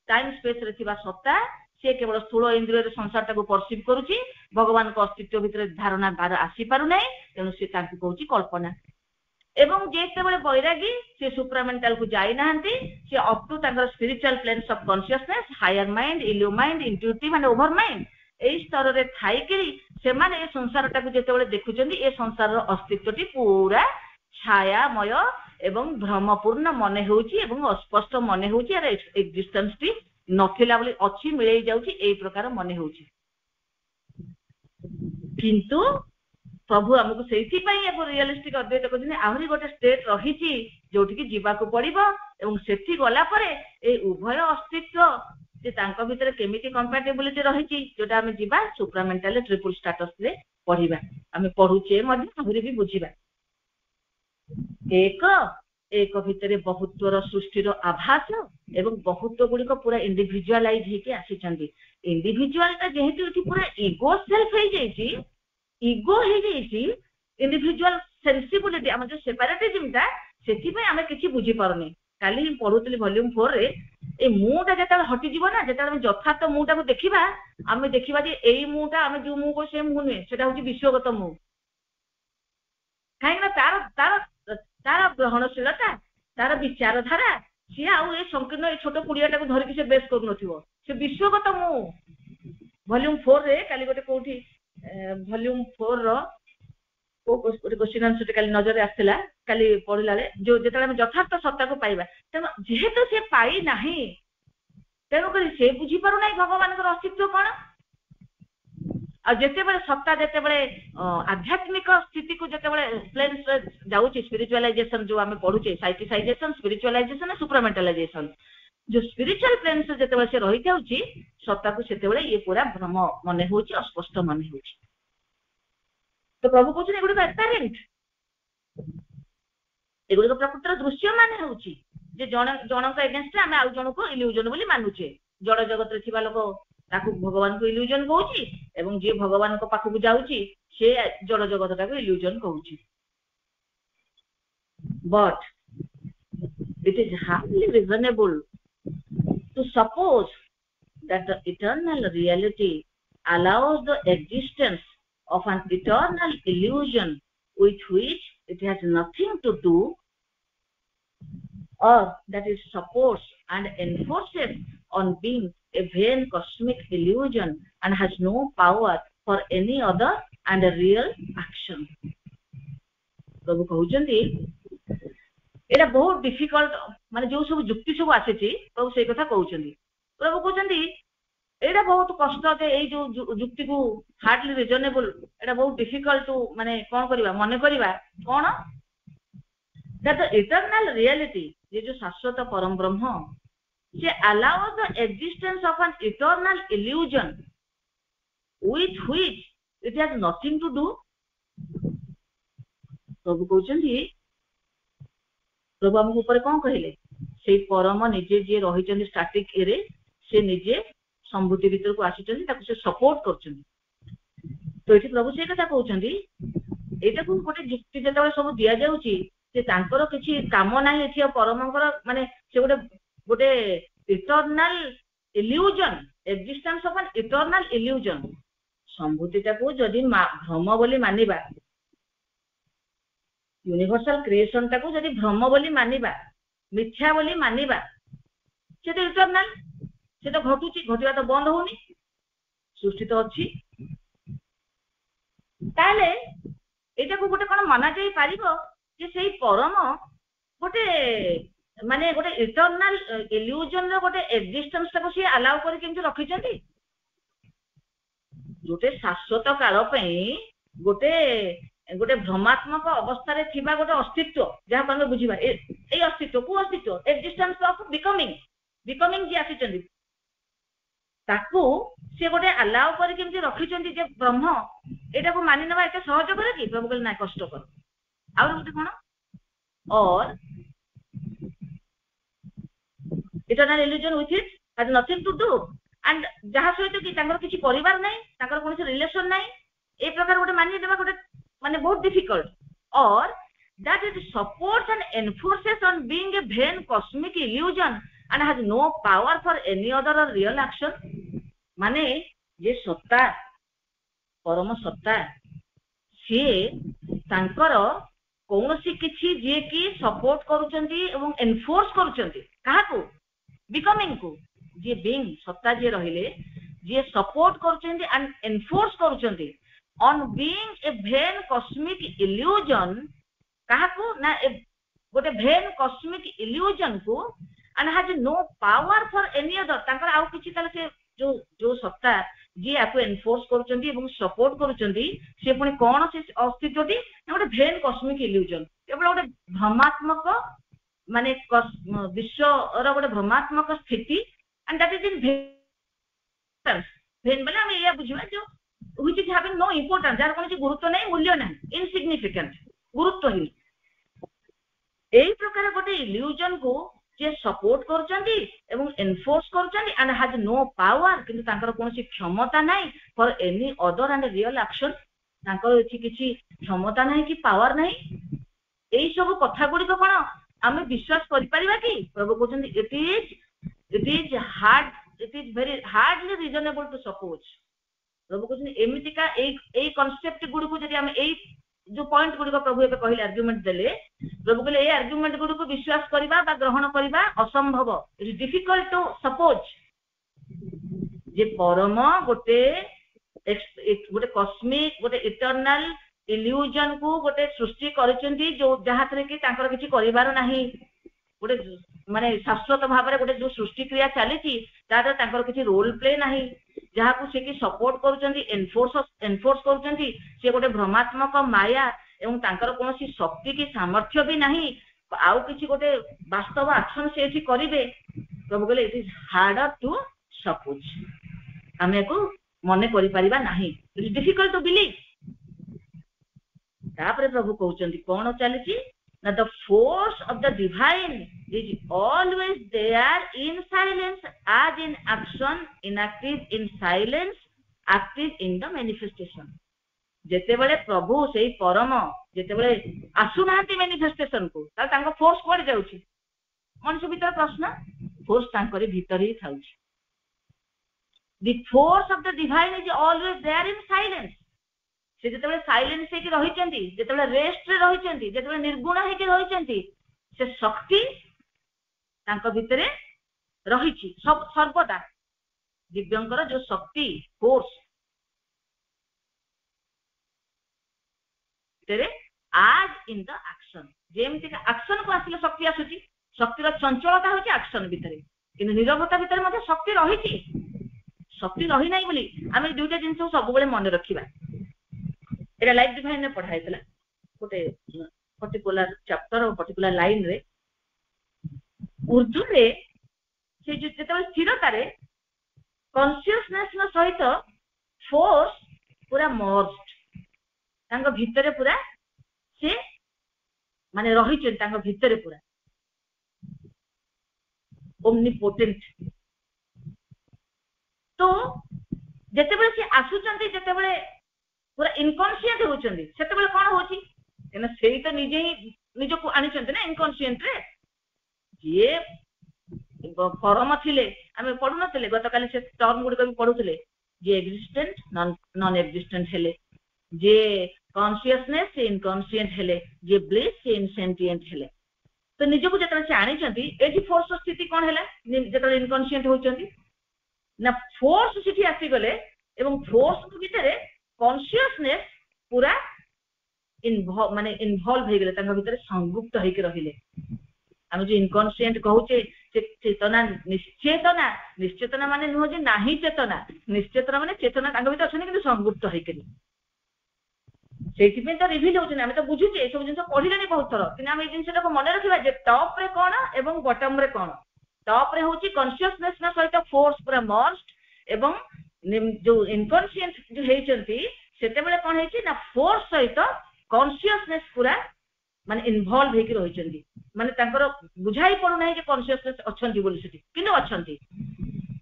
टाइम स्पेस रे थिबा सत्ता से केवल स्थूल इंद्रिय रे संसारटा को परसीव करूची भगवान को अस्तित्व भितर धारणा बार आसी पारु नै तेनु से ताकि कहूची कल्पना एवं जेते बेले बैरागी से सुप्रामेंटल को जाई नाहंती से अप टू तांगर spiritual planes of consciousness higher mind इल्यू mind intuitive and overmind ए स्तर रे थाई कि से माने ए संसारटा को जेते बेले देखुचंदी ए संसार रो अस्तित्वटी पूरा छायामय एवं भ्रमपूर्ण मने होउची एवं अस्पष्ट मने होउची यार एक्जिस्टेंस टी नथिला बोली अछि मिलै जाउची ए प्रकार मने होउची किंतु प्रभु हमको सेठी पई एगो रियलिस्टिक अद्वैत कहते आहरी गोटे स्टेट रहिची जोठी कि जीवा को पड़िबो एवं सेठी गला परे ए उभय अस्तित्व जे तांका भितर केमिति कंपैटिबिलिटी रहिची जोटा हम जीवा सुप्रामेंटल ट्रिपल स्टेटस रे पढिबा हम पढुचे मध्ये आहरी भी बुझिबा एक एक भितर बहुत्वर सृष्टिर आभास एवं बहुत्व गुड़िक पूरा इंडिविजुअलाइज होके आसी इंडिविजुअलटा जेहेतु पूरा इगो सेल्फ हो जाइए इगो हो जाइए इंडिविजुअल सेंसिबिलिटी आम जो सेपरेटिज्मटा से आम कि बुझी पारनी काली पढ़ुली वॉल्यूम 4 रे ए मुटा जो हटिଯିव ना जो यथार्थ मुटा को देखा आम देखा जे यही मुटा आम जो मुँह को से मुँह नुहे से विश्वगत मुँह कहीं तार तार तार ग्रहणशीलता तार विचारधारा सी आउ संकीर्ण ये छोट कुड़ियाटा को धरिकी से बेस कर विश्वगत मुँह वॉल्यूम 4 रे काली गोटे कोठी वॉल्यूम 4 रो गोटे क्वेश्चन आंसर काली नजर आसला काली पढ़ला जो जो यथार्थ सत्ता को पाइबा तेणु जेहेतु से पाई नाही तेणुक से बुझी पार ना भगवान अस्तित्व कौन आते सत्ता जिते आध्यात्मिक स्थिति को जिते प्लेन्स जाऊँगी स्पिरिचुअलाइजेशन जो आम पढ़ुचे साइटिसाइजेशन स्पिरिचुअलाइजेशन सुपरमेंटालाइजेशन जो स्पिरिचुअल प्लेन्स जिते से रही जाऊँगी सत्ता को से ये पूरा भ्रम मन हो अस्पष्ट मन हो तो प्रभु कहते एगुड़ी एपारेंट एगुड़ी प्रकृतर दृश्य मान होची जनक एगेन्स्ट आम आउ जन को इल्यूजन बोली मानुचे जड़ जगत रे लोक ताकू भगवान को इल्यूजन कहूची एवं जे भगवान को पाखक जाऊँगी से जड़ जगत टाक इल्यूजन कहूची but it is hardly reasonable to suppose that the eternal reality allows the existence of an eternal illusion with which it has nothing to do, or that it supports and enforces on being a vain cosmic illusion and has no power for any other and a real action. प्रभु कहउचंदी एटा बहुत difficult माने जो सब युक्ति सब आसे प्रभु से कथा कहउचंदी प्रभु कहउचंदी एटा बहुत कष्ट ये जो युक्ति को हार्डली रिजनेबल एटा बहुत डिफिकल्ट माने कौन करवा मन करवा कौन दैट द इटर्नल रियलिटी ये जो शाश्वत परम ब्रह्म से allow the existence of an eternal illusion with which it has nothing to do प्रभु कहउचंदी प्रभु हम ऊपर कौन कहले से परम निजे जे रही स्टैटिक एरे से निजे संभूति भीतर को आसी सपोर्ट कर तो ये प्रभु से कथा कहते यहाँ को गोटे युक्ति जो सब दि जाऊँगी किसी काम ना ये परमंकर माने से गोटे गोटे eternal illusion existence of an eternal illusion संभूतिटा को जदि भ्रम बोली मानिबा यूनिवर्सल क्रिएशन टाको जदि भ्रम बोली मानिबा मिथ्या बोली मानिबा से तो इटर्नाल से तो घटुची घटवा तो बंद होनी सृष्टि तो अच्छी ताले एटा को गोटे कोन माना जाई पारिबो जे सेही परम गोटे माने गोटे इटर्नाल इल्यूजन रो गोटे एक्जिस्टेंस टाको से अलाउ करि केमति रखि चंती गोटे शाश्वत काल पई गोटे गोटे भ्रमात्मक अवस्था रे थिबा गोटे अस्तित्व जहा हम बुझिबा ए अस्तित्व को अस्तित्व एक्जिस्टेंस ऑफ बिकमिंग जे आसी चंदी ताकू से गोटे अलाउ कर केमती रखी जे ब्रह्म एटा को मानि नबा एते सहज करे कि प्रभु कहले ना कष्ट कर आ गोटे कोन और eternal illusion with it has nothing to do and जहा सहित कि तांकर किछि परिवार नै तांकर कोनसे रिलेशन नै ए प्रकार गोटे मानि देबा गोटे माने बहुत डिफिकल्ट और that it supports and एनफोर्सेस on being a vain cosmic illusion and has no power for any other or real action माने ये सत्ता परम सत्ता सी तांकर कौनसी किछि जे कि सपोर्ट करूचंती एवं एनफोर्स करूचंती काहा को बिकमिंग को जे बीइंग सत्ता जे रहिले जे सपोर्ट करूचंती एंड एनफोर्स करूचंती on being a vain cosmic illusion काहा को ना गोटे vain cosmic illusion को and has no power for any other तांकर आउ किछि ताले से जो सत्ता जी आपको एनफोर्स करूचंती एवं सपोर्ट करूचंती से पुनी कोन से अस्तित्वटी गोटे vain cosmic illusion केवल गोटे भ्रमात्मक माने विश्व रो गोटे भ्रमात्मक स्थिति and that is in vain बोले हम ये बुझिबा जो which is having no importance जार कोन गुरुत्व नै मूल्य नै इनसिग्निफिकेंट गुरुत्वहीन एई प्रकार गोटे इल्यूजन को जे सपोर्ट करचंदी एवं एनफोर्स करचंदी एंड हैज नो पावर किंतु तांकर कोनोसी क्षमता नाही for any other and real action तांकर एठी किछि क्षमता नाही कि पावर नाही एई सब कथा गुडी को कोन आमे विश्वास करि परिबा कि प्रभु कहचंदी it is hard it is very hardly reasonable to suppose प्रभु कहचंदी एमितिका एई कांसेप्ट गुडी को जदि आमे एई जो पॉइंट गुडी को प्रभु एबे कहिले आर्गुमेंट देले प्रभु कहले ए आर्गुमेंट गुडी को विश्वास करिबा बा ग्रहण करिबा असंभव it is difficult to suppose जे परम गोटे गोटे कॉस्मिक गोटे इटर्नल इल्यूजन को गोटे सृष्टि करचंती जो जहा थरे कि तांकर किछि करिवार नाही गोटे माने शाश्वत भाबरे गोटे जो सृष्टि क्रिया चलीची तार तांकर किछि रोल प्ले नाही जहा को से कि सपोर्ट करचंती एनफोर्स करचंती से गोटे भ्रमात्मक माया एवं तांकर कोनोसी शक्ति की सामर्थ्य भी नहीं आउ किछि गोटे वास्तव एक्शन से एठी करिवे प्रभु कहले it is harder to suppose हमें को मने करि परिबा नाही it is difficult to believe तापरे प्रभु कहउचंती कोन चलीची ना the force of the divine is always there in silence as in action, inactive in silence, active in the manifestation. जेते बेले प्रभु सेही परम जेते बेले आसु नांती मैनिफेस्टेशन को ताल तांको फोर्स कोड जाउची मनुष्य भीतर प्रश्न फोर्स तांकरी भीतर ही थाउची the force of the divine is always there in silence से जेते बेले साइलेंस हे कि रहिचंती जेते बेले रेस्ट रे रहिचंती जेते बेले निर्गुण हे कि रहिचंती से शक्ति तांको भितरे रहिची सब सर्वदा दिव्यंकर जो शक्ति फोर्स तेरे आज इन द एक्शन जेमति का एक्शन को आसिले शक्ति आसुची शक्तिर चंचलता होची एक्शन भितरे किंतु निरवता भितरे मध्ये शक्ति रहिची शक्ति रही नाही बोली आमे दुईटा जिंस सब बेले मन रखिबा एटा लाइफ डिवाइन ने पढाइतला गोटे पर्टिकुलर चैप्टर और पर्टिकुलर लाइन रे उर्दू रे से जो जेते स्थिरता रे कॉन्शियसनेस न सहित फोर्स पूरा मर्ज्ड तांको भितरे पूरा से माने रही छन तांको भितरे पूरा ओमनीपोटेंट तो जेते बेले से आसुचंती जेते बेले पूरा इनकॉन्शियंट होचंती सेते बेले कोन होची एना सेही तो निजे ही निजो को आनी छंती ना इनकॉन्शियंट रे जे फॉर्म थिले आमे पढु नथिले गतकाली से टर्म गुडी को पढुथिले जे एग्जिस्टेंट नॉन एग्जिस्टेंट हेले जे कॉन्शियसनेस से इनकॉन्शियंट हेले जे ब्लिस से इनसेंटिएंट हेले तो निजो को जतले से आनी छंती एठी फोर्स स्थिति कोन हेला जतले इनकॉन्शियंट होचंती ना फोर्स सिटी आसी गले एवं फोर्स को भीतर कॉन्शियसनेस पूरा माने इन्वॉल्व हो गले तांका भीतर संयुक्त होके रहिले हम जो इनकॉन्शियंट कहूचे चेतना निश्चेतना माने नुह जे नाही चेतना निश्चेतना माने चेतना तांका भीतर अछने कि संयुक्त होके सेठी पे तो रिवील होचे हम तो बुझुचे ए सब जिंस पढिलेनी बहुत थर कि हम ए जिंसटा को मन रखिबा जे टॉप रे कोन एवं बॉटम रे कोन टॉप रे होची कॉन्शियसनेस ना सहित फोर्स पूरा मर्ज्ड एवं जो इनकॉन्शियंट जो हेचंती सेते बेले कोन हेची ना फोर्स सहित कॉन्शियसनेस पूरा माने इन्वॉल्व हेकी रहिचंती माने तांकर बुझाई पडु नाही जे कॉन्शियसनेस अछंती बोली सेठी किनो अछंती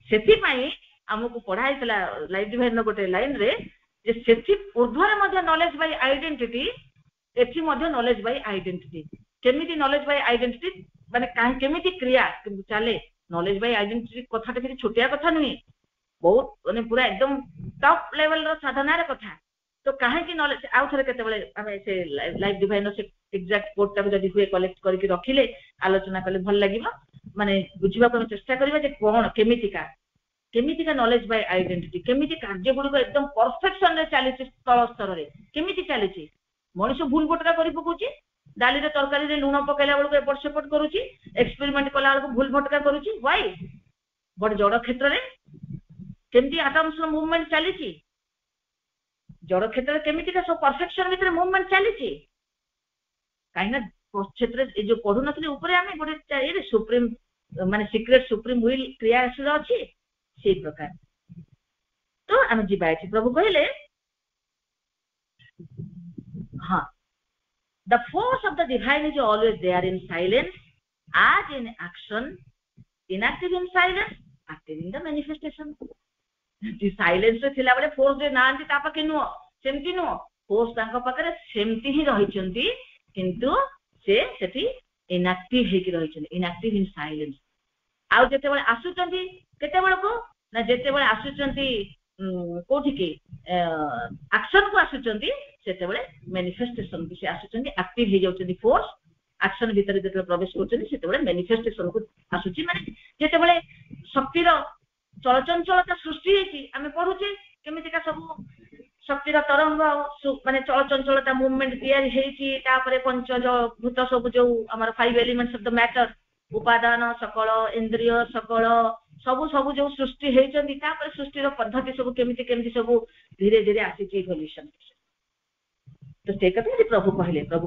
सेठी पई हमकु पढाइतला लाइफ डिवाइन न गोटे लाइन रे जे सेठी ऊर्ध्वरे मध्ये नॉलेज बाय आइडेंटिटी एठी मध्ये नॉलेज बाय आइडेंटिटी केमिति नॉलेज बाय आइडेंटिटी माने काहे केमिति क्रिया चले नॉलेज बाय आइडेंटिटी कथाटा कि छोटिया कथा नहीं बहुत माने पूरा एकदम टॉप लेवल रो साधना रे कथा तो काहे कि नॉलेज आउ थरे केते बेले हमें से लाइफ डिवाइन से एग्जैक्ट कोड टा जदी हुए कलेक्ट करके रखिले आलोचना करले भल लागिबो माने बुझिबा को चेष्टा करिबा जे कोन केमितिका नॉलेज बाय आइडेंटिटी केमिति कार्य गुडी को एकदम परफेक्शन रे चली तळ स्तर रे केमिति चली मनुष्य भूल भटका करि पकुची डाली रे तरकारी रे लूण पकेला बेलको एपट सेपट करूची एक्सपेरिमेंट कला बेलको भूल भटका करूची व्हाई बड जड़ क्षेत्र रे केमिति एटम्स रो मूवमेंट चलीची जड़ क्षेत्र केमिति का सब परफेक्शन भीतर मूवमेंट चलीची काइना क्षेत्र ए जो पढु नथले ऊपर आमे गोटे ए सुप्रीम माने सीक्रेट सुप्रीम विल क्रियाशील अछि से प्रकार तो आमे जिबाइछि प्रभु कहले हां the force of the divine is always there in silence as in action, inactive in silence, active in the manifestation. the silence ରେ ଥିଲା ବେଳେ force ରେ ନାହାନ୍ତି ତା ପାଖେ ନୁହଁ, ସେମିତି ନୁହଁ, force ତାଙ୍କ ପାଖରେ ସେମିତି ହିଁ ରହିଛନ୍ତି, କିନ୍ତୁ ସେ ସେଠି inactive ହେଇକି ରହିଛନ୍ତି, inactive in silence। ଆଉ ଯେତେବେଳେ ଆସୁଛନ୍ତି କେତେବେଳକୁ ନା ଯେତେବେଳେ ଆସୁଛନ୍ତି କୋଉଠିକି ଆକ୍ସନ କୁ ଆସୁଛନ୍ତି ସେତେବେଳେ manifestation କୁ ସେ ଆସୁଛନ୍ତି, active ହେଇଯାଉଛନ୍ତି force, action ଭିତରେ ଯେତେବେଳେ ପ୍ରବେଶ କରୁଛନ୍ତି ସେତେବେଳେ manifestation କୁ ଆସୁଛି। ମାନେ ଯେତେବେଳେ ଶକ୍ତିର ଚଳଚଞ୍ଚଳତା ସୃଷ୍ଟି ହେଇଛି, ଆମେ ପଢୁଛେ କେମିତିକା ସବୁ ଶକ୍ତିର ତରଙ୍ଗ ମାନେ ଚଳଚଞ୍ଚଳତା ମୁଭମେଣ୍ଟ ତିଆରି ହେଇଛି, ତାପରେ ପଞ୍ଚଜ ଭୂତ ସବୁ ଯୋଉ ଆମର 5 elements of the matter, ଉପାଦାନ ସକଳ, ଇନ୍ଦ୍ରିୟ ସକଳ, ସବୁ ସବୁ ଯୋଉ ସୃଷ୍ଟି ହେଇଛନ୍ତି, ତାପରେ ସୃଷ୍ଟିର ପଦ୍ଧତି ସବୁ କେମିତି କେମିତି ସବୁ ଧୀରେ ଧୀରେ ଆସିଛି ଇଭଲ୍ୟୁସନ। ତ ସେ କଥା ପ୍ରଭୁ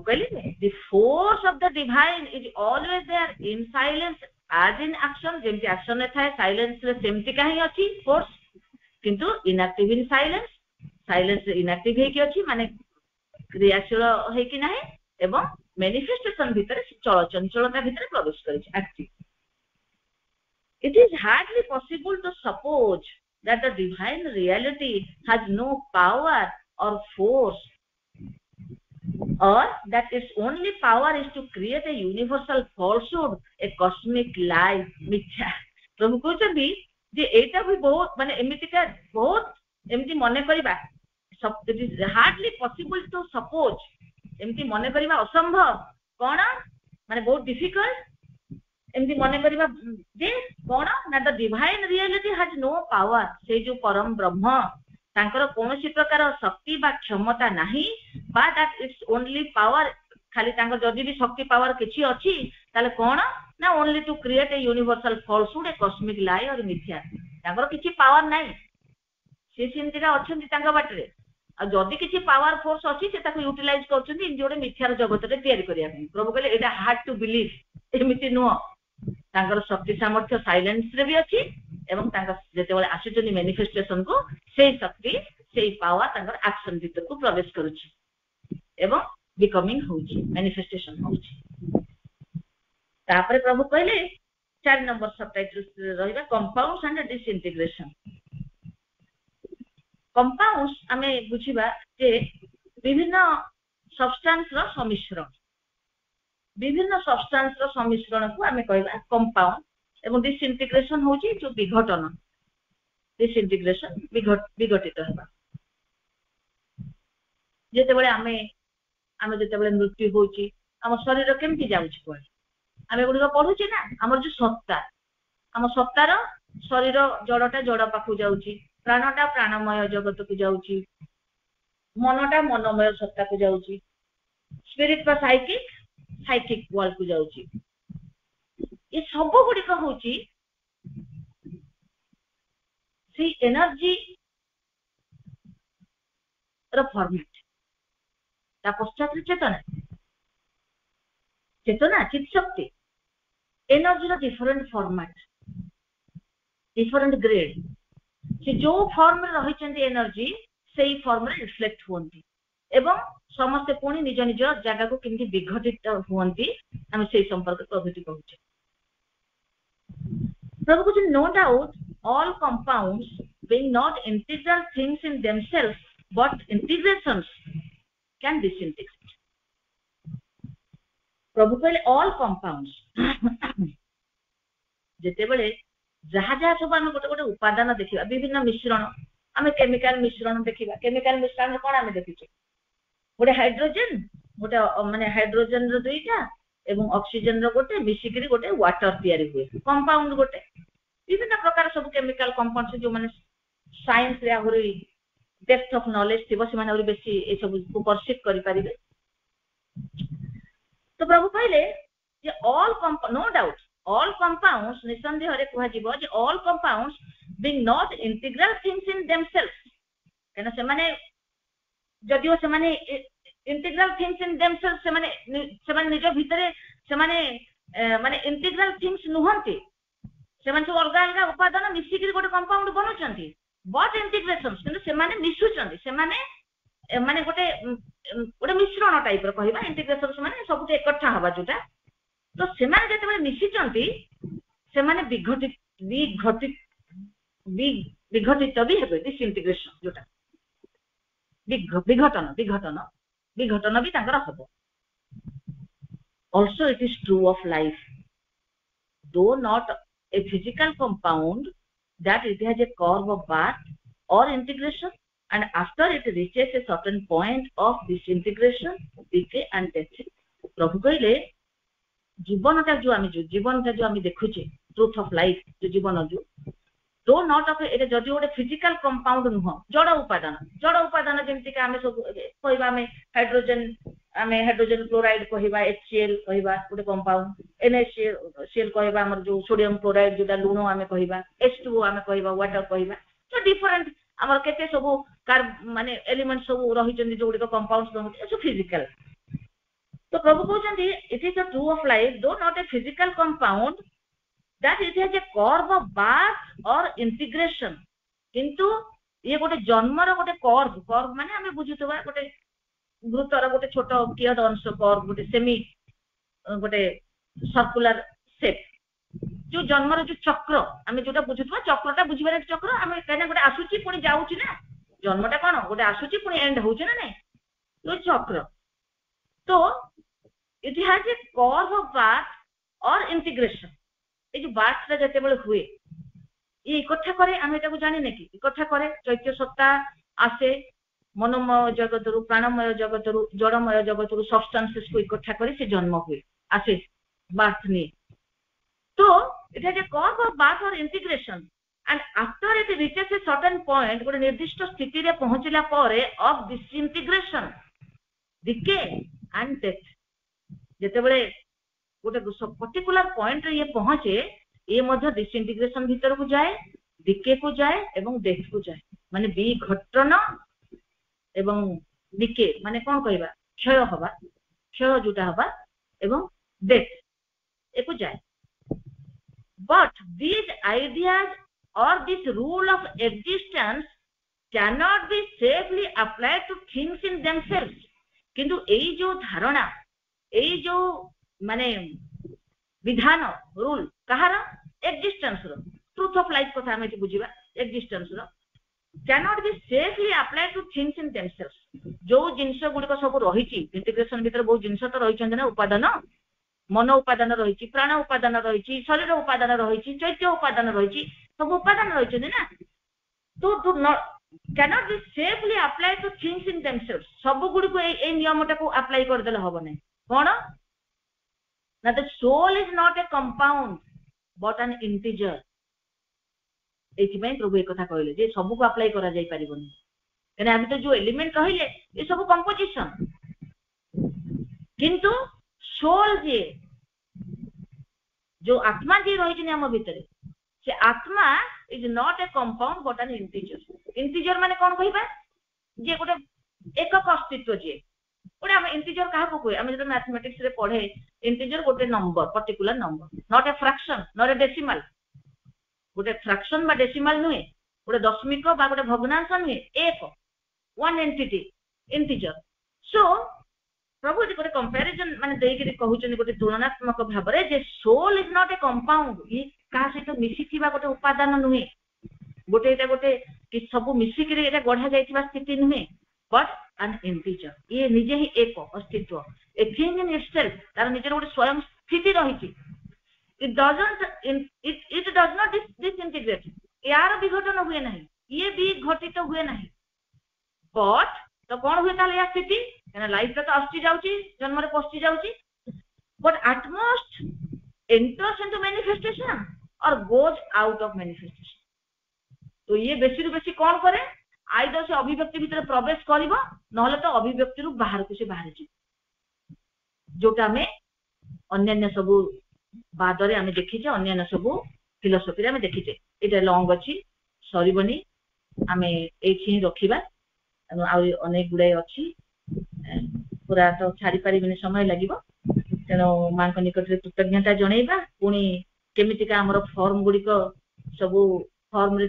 କହିଲେ the force of the divine is always there in silence as in action। ଯେମିତି action ରେ ଥାଏ silence ରେ ସେମିତି କାହିଁ ଅଛି force, କିନ୍ତୁ inactive in silence, silence ରେ inactive ହେଇକି ଅଛି, ମାନେ କ୍ରିୟାଶୀଳ ହେଇକି ନାହିଁ, ଏବଂ manifestation ଭିତରେ ଚଳଚଞ୍ଚଳତା ଭିତରେ ପ୍ରବେଶ କରିଛି, active। It is hardly possible to suppose that the divine reality has no power or force, or that its only power is to create a universal falsehood, a cosmic lie, ମିଥ୍ୟା। ପ୍ରଭୁ କହୁଛନ୍ତି ଯେ ଏଇଟା ବି ବହୁତ ମାନେ ଏମିତିକା ବହୁତ ଏମିତି ମନେ କରିବା, it is hardly possible to suppose, ଏମିତି ମନେ କରିବା ଅସମ୍ଭବ, କଣ ମାନେ ବହୁତ difficult ଏମିତି ମନେ କରିବା ଯେ କଣ ନା the divine reality has no power, ସେଇ ଯୋଉ ପରମ ବ୍ରହ୍ମ ତାଙ୍କର କୌଣସି ପ୍ରକାର ଶକ୍ତି ବା କ୍ଷମତା ନାହିଁ, ବା that its only power, ଖାଲି ତାଙ୍କର ଯଦି ବି ଶକ୍ତି ପାୱାର କିଛି ଅଛି ତାହେଲେ କଣ ନା only to create a universal falsehood, a cosmic lie or ମିଥ୍ୟା। ତାଙ୍କର କିଛି ପାୱାର ନାହିଁ, ସେ ସେମିତିକା ଅଛନ୍ତି ତାଙ୍କ ବାଟରେ, ଆଉ ଯଦି କିଛି ପାୱାର ଫୋର୍ସ ଅଛି ସେ ତାକୁ ୟୁଟିଲାଇଜ କରୁଛନ୍ତି ଏମିତି ଗୋଟେ ମିଥ୍ୟାର ଜଗତରେ ତିଆରି କରିବା ପାଇଁ। ପ୍ରଭୁ କହିଲେ ଏଇଟା ହାର୍ଡ ଟୁ ବିଲିଭ, ଏମିତି ନୁହଁ। ତାଙ୍କର ଶକ୍ତି ସାମର୍ଥ୍ୟ ସାଇଲେନ୍ସ ରେ ବି ଅଛି, ଏବଂ ତାଙ୍କ ଯେତେବେଳେ ଆସୁଛନ୍ତି ମ୍ୟାନିଫେଷ୍ଟେସନ କୁ ସେଇ ଶକ୍ତି ସେଇ ପାୱାର ତାଙ୍କର ଆକ୍ସନ ଭିତରକୁ ପ୍ରବେଶ କରୁଛି ଏବଂ ବିକମିଂ ହଉଛି, ମ୍ୟାନିଫେଷ୍ଟେସନ ହଉଛି। ତାପରେ ପ୍ରଭୁ କହିଲେ 4 ନମ୍ବର ସବଟାଇଟଲ ରହିବା କମ୍ପାଉଣ୍ଡସ ଆଣ୍ଡ ଡିସଇଣ୍ଟିଗ୍ରେସନ। କମ୍ପାଉଣ୍ଡସ ଆମେ ବୁଝିବା ଯେ ବିଭିନ୍ନ ସବଷ୍ଟାନ୍ସ ର ସମ୍ମିଶ୍ରଣ, ବିଭିନ୍ନ ସବଷ୍ଟାନ୍ସ ର ସମ୍ମିଶ୍ରଣକୁ ଆମେ କହିବା କମ୍ପାଉଣ୍ଡ, ଏବଂ ଡିସଇଣ୍ଟିଗ୍ରେସନ ହଉଛି ଯୋଉ ବିଘଟନ, ଡିସଇଣ୍ଟିଗ୍ରେସନ ବିଘଟିତ ହେବା। ଯେତେବେଳେ ଆମେ ଯେତେବେଳେ ମୃତ୍ୟୁ ହଉଛି ଆମ ଶରୀର କେମିତି ଯାଉଛି କୁଆଡେ, ଆମେ ଏଗୁଡିକ ପଢୁଛେ ନା, ଆମର ଯୋଉ ସତ୍ତା, ଆମ ସତ୍ତାର ଶରୀର ଜଡଟା ଜଡ ପାଖକୁ ଯାଉଛି, ପ୍ରାଣଟା ପ୍ରାଣମୟ ଜଗତକୁ ଯାଉଛି, ମନଟା ମନମୟ ସତ୍ତାକୁ ଯାଉଛି, ସ୍ପିରିଟ ବା ସାଇକିକ ୱାର୍ଲଡ କୁ ଯାଉଛି। ଏ ସବୁ ଗୁଡିକ ହଉଛି ସେଇ ଏନର୍ଜି ର ଫର୍ମାଟ। ତା ପଶ୍ଚାତରେ ଚେତନା, ଚିତ ଶକ୍ତି, ଏନର୍ଜିର ଡିଫରେଣ୍ଟ ଫର୍ମାଟ, ଡିଫରେଣ୍ଟ ଗ୍ରେଡ। ସେ ଯୋଉ ଫର୍ମରେ ରହିଛନ୍ତି ଏନର୍ଜି ସେଇ ଫର୍ମରେ ରିଫ୍ଲେକ୍ଟ ହୁଅନ୍ତି, ଏବଂ ସମସ୍ତେ ପୁଣି ନିଜ ନିଜ ଜାଗାକୁ କେମିତି ବିଘଟିତ ହୁଅନ୍ତି ଆମେ ସେଇ ସମ୍ପର୍କରେ ପ୍ରଭୃତି କହୁଛେ। ପ୍ରଭୁ କହୁଛନ୍ତି no doubt all compounds being not integral things in themselves but integrations can disintegrate। ପ୍ରଭୁ କହିଲେ all compounds, ଯେତେବେଳେ ଯାହା ଯାହା ସବୁ ଆମେ ଗୋଟେ ଗୋଟେ ଉପାଦାନ ଦେଖିବା, ବିଭିନ୍ନ ମିଶ୍ରଣ, ଆମେ କେମିକାଲ ମିଶ୍ରଣ ଦେଖିବା, କେମିକାଲ ମିଶ୍ରଣ କଣ ଆମେ ଦେଖୁଛେ, ଗୋଟେ ହାଇଡ୍ରୋଜେନ, ଗୋଟେ ମାନେ ହାଇଡ୍ରୋଜେନ ର 2ଟା ଏବଂ ଅକ୍ସିଜେନ ର ଗୋଟେ ମିଶିକିରି ଗୋଟେ ୱାଟର ତିଆରି ହୁଏ, କମ୍ପାଉଣ୍ଡ ଗୋଟେ। ବିଭିନ୍ନ ପ୍ରକାର ସବୁ କେମିକାଲ କମ୍ପାଉଣ୍ଡ, ଯୋଉମାନେ ସାଇନ୍ସ ରେ ଆହୁରି ଡେପ୍ଥ ଅଫ ନଲେଜ ଥିବ ସେମାନେ ଆହୁରି ବେଶୀ ଏସବୁକୁ ପରସିଭ କରିପାରିବେ। ତ ପ୍ରଭୁ କହିଲେ ଯେ no doubt all compounds, ନିଃସନ୍ଦେହରେ କୁହାଯିବ ଯେ all compounds being not integral things in themselves, କାରଣ ସେମାନେ ଯଦିଓ ସେମାନେ integral things in themselves, ସେମାନେ ନିଜ ଭିତରେ ସେମାନେ ମାନେ integral things ନୁହନ୍ତି, ସେମାନେ ସବୁ ଅଲଗା ଅଲଗା ଉପାଦାନ ମିଶିକିରି ଗୋଟେ କମ୍ପାଉଣ୍ଡ ବନଉଛନ୍ତି, but integrations, କିନ୍ତୁ ସେମାନେ ମିଶୁଛନ୍ତି, ସେମାନେ ମାନେ ଗୋଟେ गोटे मिश्रण टाइप कहवा इंटीग्रेशन माने सब एकठा हवा जोटा तो सेमाने जेतेबेले मिशिचंती सेमाने विघटित भी हेबे डिसइंटीग्रेशन जोटा विघटन विघटन विघटन भी तांकर हबो also it is true of life though not a physical compound that it has a curve of birth or integration and after it reaches a certain point of disintegration decay and death प्रभु कहले जीवनटा जो आम देखुचे truth of life जो जीवन जो दो not of एटा जदि गोटे physical compound नुह जड़ उपादान जेमति कि आमे सब कहबा में हाइड्रोजन क्लोराइड कहबा HCl कहबा गोटे कंपाउंड NaCl कहबा हमर जो सोडियम क्लोराइड जोटा लूण आमे कहबा H2O आमे कहबा वाटर कहबा तो डिफरेंट हमर केते सब माने एलिमेंट सब रही जंदी जो गुडी कंपाउंड्स रही सो फिजिकल तो प्रभु कहते it is the true of life though not a physical compound that it has a curve of birth और इंटीग्रेशन किंतु ये गोटे जन्मर गोटे कर्व माने हमें बुझुतबा गोटे वृत्तर गोटे छोट कियद अंश कर्व गोटे सेमी गोटे सर्कुलर शेप जो जन्मर जो चक्र आमे जोटा बुझुतबा चक्रटा बुझिबारे चक्र आमे कहना गोटे आसुची पुनी जाउची ना जन्मटा कोन गोटे आसुची पुनी एंड होउची ना नै तो चक्र तो it has a curve of birth और इंटीग्रेशन ये जो बार्थ रे जते बेले हुए ये इकट्ठा करे हम एटा को जानि नै कि इकट्ठा करे चैत्य सत्ता आसे मनोमय जगतरु प्राणमय जगतरु जड़मय जगतरु सब्सटेंसेस को इकट्ठा करे से जन्म हुए आसे बार्थ ने तो it has a curve of birth और integration and after it reaches a certain point गोटे निर्दिष्ट स्थिति रे पहुंचला पारे of disintegration decay and death जेते बेले गोटे पर्टिकुलर पॉइंट रे ये पहुंचे ये मध्य डिसइंटीग्रेशन भीतर को जाए डिके को जाए एवं डेथ को जाए माने विघटन एवं डिके माने कोन कहबा क्षय जोटा हवा एवं डेथ एको जाए but these ideas or this rule of existence cannot be safely applied to things in themselves किंतु एई जो धारणा एई जो माने विधान रूल कहार एक्जिस्टेंस रो ट्रुथ ऑफ लाइफ कथा हमें बुझिबा एक्जिस्टेंस रो cannot be safely applied to things in themselves जो जिंस गुडी को सब रहिची इंटीग्रेशन भीतर बहुत जिंस तो रहिचंद ना उपादान मन उपादान रहिची प्राण उपादान रहिची शरीर उपादान रहिची चैत्य उपादान रहिची सब उपादान रहिचंद ना तो cannot be safely applied to things in themselves सब गुडी को ए नियमटा को अप्लाई कर देले होबो नै कोन ना the soul is not a compound but an integer एथि में प्रभु एक कथा कहले जे सब को अप्लाई करा जाई परिबोनी कने हम तो जो एलिमेंट कहले ये सब कंपोजिशन किंतु सोल जे जो आत्मा जे रही छै हम भीतर से आत्मा is not a compound but N integer माने कोन कहिबा जे गोटे एकक अस्तित्व जे गोटे हम इंटीजर काहा को कोइ हम जे मैथमेटिक्स रे पढे इंटीजर गोटे number particular number not a fraction not a decimal गोटे फ्रैक्शन बा डेसिमल नुहे गोटे दशमिक बा गोटे भग्नांश नुहे एक वन एंटिटी इंटीजर सो प्रभु जी गोटे कंपैरिजन माने देई के कहउछन गोटे तुलनात्मक भाव रे जे soul is not a compound ये का से तो मिसिथिबा गोटे उपादान नुहे गोटे एटा गोटे कि सब मिसि के एटा गढा जाइतिबा स्थिति नुहे बट एन इंटीजर ये निजे ही एक अस्तित्व ए थिंग इन इटसेल्फ तार निजे गोटे स्वयं स्थिति रहिछि it does not disintegrate यार विघटन हुए नहीं ये भी घटित हुए नहीं बट तो कौन हुए ताले या स्थिति कहना लाइफ तो आस्ति जाउची जन्म रे पस्ति जाउची but at most enters into manifestation और गोज आउट ऑफ मैनिफेस्टेशन तो ये बेसी रु बेसी कौन करे आइदर से अभिव्यक्ति भीतर प्रवेश करिवो नहले तो अभिव्यक्ति रु बाहर को से बाहर जी जोटा में अन्य सब बादरे आमे देखिचे अन्य सब फिलोसफी रे आमे देखिचे एटा लॉन्ग अछि सरीबनी आमे एछि रखिबा आ अनेक गुडे अछि पूरा तो छाड़ी परिबिनी समय लागिबो तेनो मां को निकट रे कृतज्ञता जणैबा पुनी केमितिका हमर फॉर्म गुडी को सब फॉर्म रे